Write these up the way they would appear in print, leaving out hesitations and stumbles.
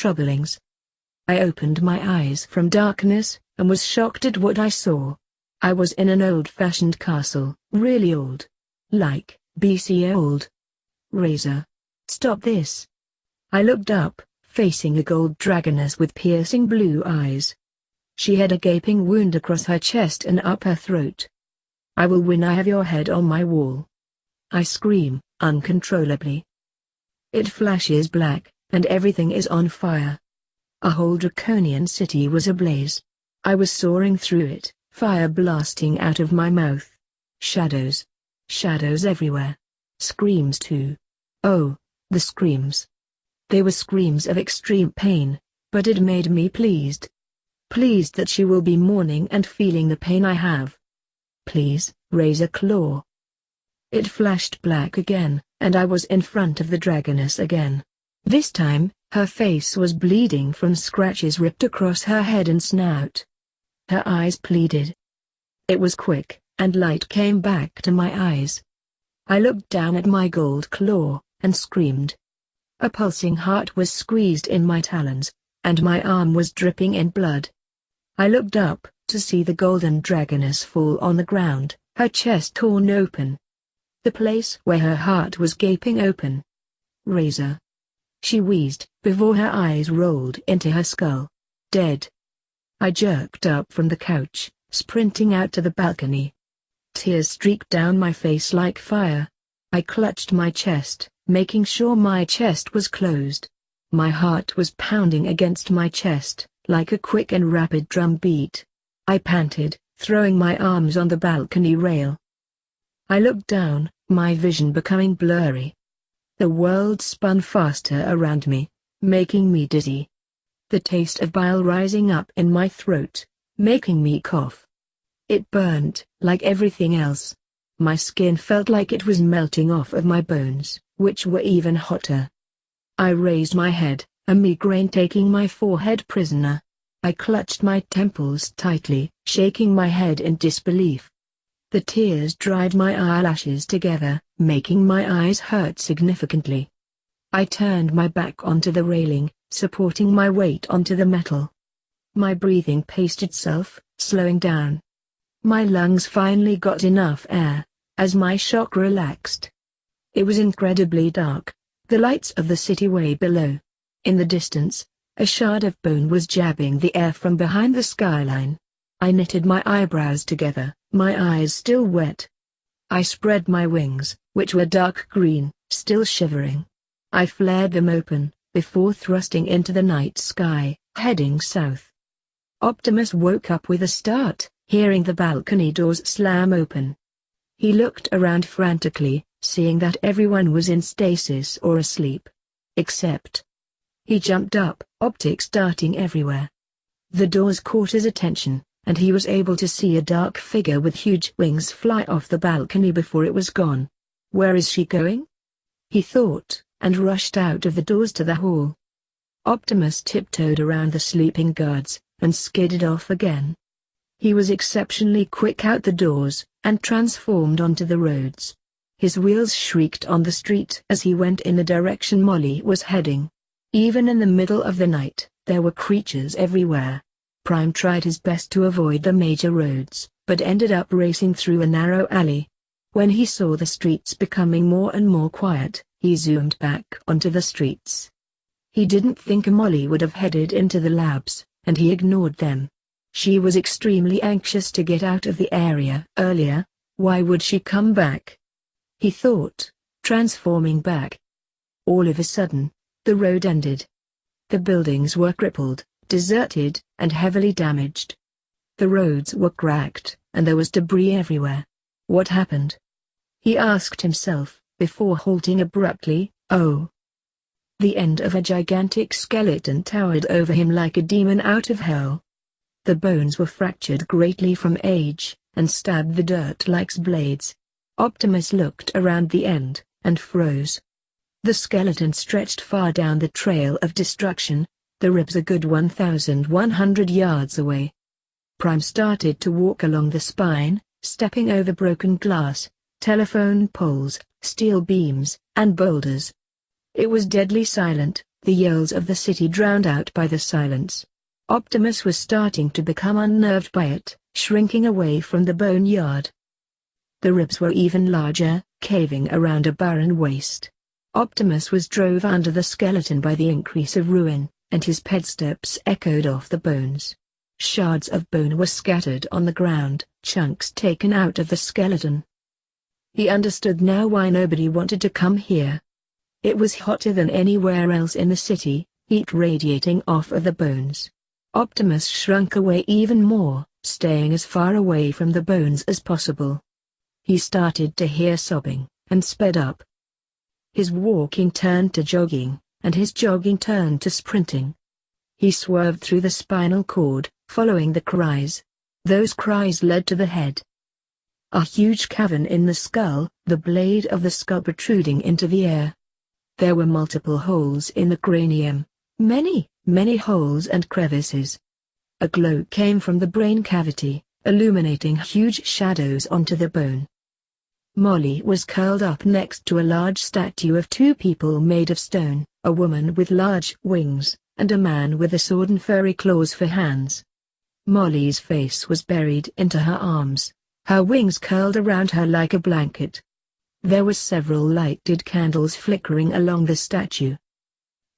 troublings. I opened my eyes from darkness, and was shocked at what I saw. I was in an old-fashioned castle, really old. Like, BC old. Razor. Stop this. I looked up, facing a gold dragoness with piercing blue eyes. She had a gaping wound across her chest and up her throat. I will win. I have your head on my wall. I scream, uncontrollably. It flashes black, and everything is on fire. A whole draconian city was ablaze. I was soaring through it, fire blasting out of my mouth. Shadows. Shadows everywhere. Screams too. Oh, the screams. They were screams of extreme pain, but it made me pleased. Pleased that she will be mourning and feeling the pain I have. Please, Razor Claw. It flashed black again, and I was in front of the dragoness again. This time, her face was bleeding from scratches ripped across her head and snout. Her eyes pleaded. It was quick, and light came back to my eyes. I looked down at my gold claw, and screamed. A pulsing heart was squeezed in my talons, and my arm was dripping in blood. I looked up, to see the golden dragoness fall on the ground, her chest torn open. The place where her heart was gaping open. Razor. She wheezed, before her eyes rolled into her skull. Dead. I jerked up from the couch, sprinting out to the balcony. Tears streaked down my face like fire. I clutched my chest, making sure my chest was closed. My heart was pounding against my chest, like a quick and rapid drum beat. I panted, throwing my arms on the balcony rail. I looked down, my vision becoming blurry. The world spun faster around me, making me dizzy. The taste of bile rising up in my throat, making me cough. It burned, like everything else. My skin felt like it was melting off of my bones, which were even hotter. I raised my head, a migraine taking my forehead prisoner. I clutched my temples tightly, shaking my head in disbelief. The tears dried my eyelashes together, making my eyes hurt significantly. I turned my back onto the railing, supporting my weight onto the metal. My breathing paced itself, slowing down. My lungs finally got enough air, as my shock relaxed. It was incredibly dark, the lights of the city way below. In the distance, a shard of bone was jabbing the air from behind the skyline. I knitted my eyebrows together, my eyes still wet. I spread my wings, which were dark green, still shivering. I flared them open, before thrusting into the night sky, heading south. Optimus woke up with a start, hearing the balcony doors slam open. He looked around frantically, seeing that everyone was in stasis or asleep. Except. He jumped up, optics darting everywhere. The doors caught his attention, and he was able to see a dark figure with huge wings fly off the balcony before it was gone. Where is she going? He thought, and rushed out of the doors to the hall. Optimus tiptoed around the sleeping guards, and skidded off again. He was exceptionally quick out the doors, and transformed onto the roads. His wheels shrieked on the street as he went in the direction Molly was heading. Even in the middle of the night, there were creatures everywhere. Prime tried his best to avoid the major roads, but ended up racing through a narrow alley. When he saw the streets becoming more and more quiet, he zoomed back onto the streets. He didn't think Molly would have headed into the labs, and he ignored them. She was extremely anxious to get out of the area earlier. Why would she come back? He thought, transforming back. All of a sudden, the road ended. The buildings were crippled, deserted, and heavily damaged. The roads were cracked, and there was debris everywhere. What happened? He asked himself, before halting abruptly. Oh. The end of a gigantic skeleton towered over him like a demon out of hell. The bones were fractured greatly from age, and stabbed the dirt like blades. Optimus looked around the end, and froze. The skeleton stretched far down the trail of destruction, the ribs a good 1,100 yards away. Prime started to walk along the spine, stepping over broken glass, telephone poles, steel beams, and boulders. It was deadly silent, the yells of the city drowned out by the silence. Optimus was starting to become unnerved by it, shrinking away from the boneyard. The ribs were even larger, caving around a barren waste. Optimus was drove under the skeleton by the increase of ruin, and his pedsteps echoed off the bones. Shards of bone were scattered on the ground, chunks taken out of the skeleton. He understood now why nobody wanted to come here. It was hotter than anywhere else in the city, heat radiating off of the bones. Optimus shrunk away even more, staying as far away from the bones as possible. He started to hear sobbing, and sped up. His walking turned to jogging, and his jogging turned to sprinting. He swerved through the spinal cord, following the cries. Those cries led to the head. A huge cavern in the skull, the blade of the skull protruding into the air. There were multiple holes in the cranium, many holes and crevices. A glow came from the brain cavity, illuminating huge shadows onto the bone. Molly was curled up next to a large statue of two people made of stone, a woman with large wings, and a man with a sword and furry claws for hands. Molly's face was buried into her arms, her wings curled around her like a blanket. There were several lighted candles flickering along the statue.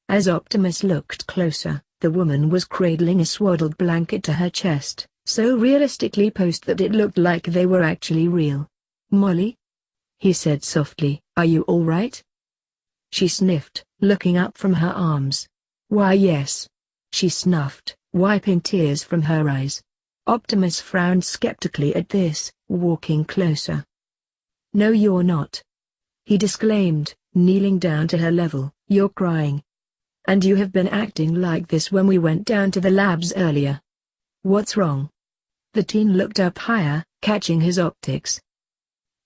As Optimus looked closer, the woman was cradling a swaddled blanket to her chest, so realistically posed that it looked like they were actually real. "Molly?" he said softly, "are you all right?" She sniffed, looking up from her arms. "Why yes," she snuffed, wiping tears from her eyes. Optimus frowned skeptically at this, walking closer. "No you're not," he disclaimed, kneeling down to her level. "You're crying. And you have been acting like this when we went down to the labs earlier. What's wrong?" The teen looked up higher, catching his optics.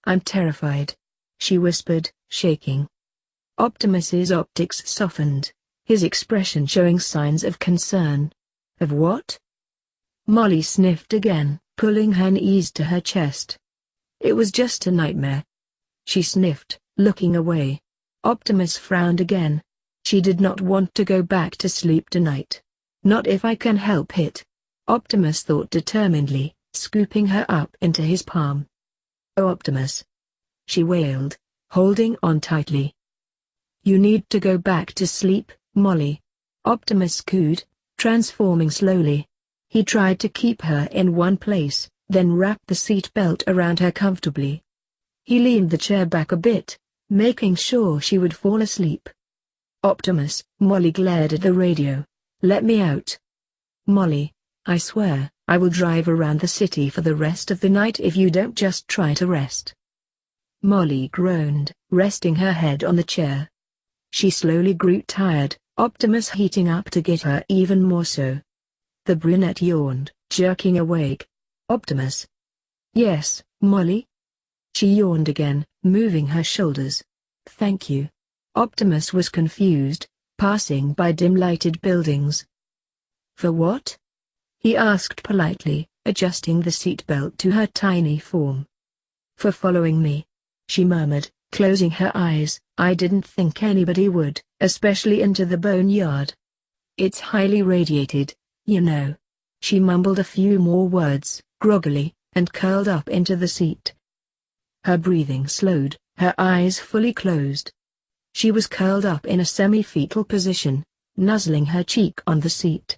"I'm terrified," she whispered, shaking. Optimus's optics softened, his expression showing signs of concern. "Of what?" Molly sniffed again, pulling her knees to her chest. "It was just a nightmare," she sniffed, looking away. Optimus frowned again. She did not want to go back to sleep tonight. "Not if I can help it," Optimus thought determinedly, scooping her up into his palm. "Oh Optimus," she wailed, holding on tightly. "You need to go back to sleep, Molly," Optimus cooed, transforming slowly. He tried to keep her in one place, then wrapped the seat belt around her comfortably. He leaned the chair back a bit, making sure she would fall asleep. "Optimus," Molly glared at the radio. "Let me out." "Molly, I swear, I will drive around the city for the rest of the night if you don't just try to rest." Molly groaned, resting her head on the chair. She slowly grew tired, Optimus heating up to get her even more so. The brunette yawned, jerking awake. "Optimus." "Yes, Molly?" She yawned again, moving her shoulders. "Thank you." Optimus was confused, passing by dim-lighted buildings. "For what?" he asked politely, adjusting the seatbelt to her tiny form. "For following me," she murmured, closing her eyes. "I didn't think anybody would, especially into the boneyard. It's highly radiated, you know." She mumbled a few more words, groggily, and curled up into the seat. Her breathing slowed, her eyes fully closed. She was curled up in a semi-fetal position, nuzzling her cheek on the seat.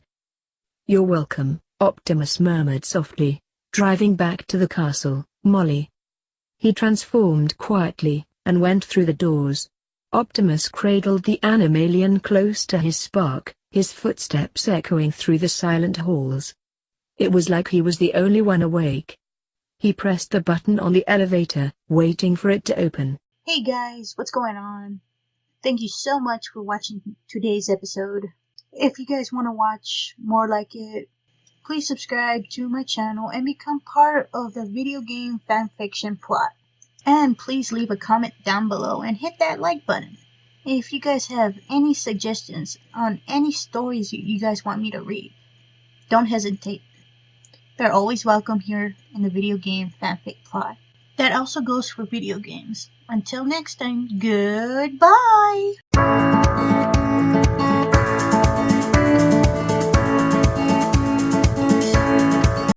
"You're welcome," Optimus murmured softly, "driving back to the castle, Molly." He transformed quietly, and went through the doors. Optimus cradled the animalien close to his spark, his footsteps echoing through the silent halls. It was like he was the only one awake. He pressed the button on the elevator, waiting for it to open. Hey guys, what's going on? Thank you so much for watching today's episode. If you guys want to watch more like it, please subscribe to my channel and become part of the video game fanfiction plot. And please leave a comment down below and hit that like button. If you guys have any suggestions on any stories you guys want me to read, don't hesitate. They're always welcome here in the video game fanfic plot. That also goes for video games. Until next time, goodbye!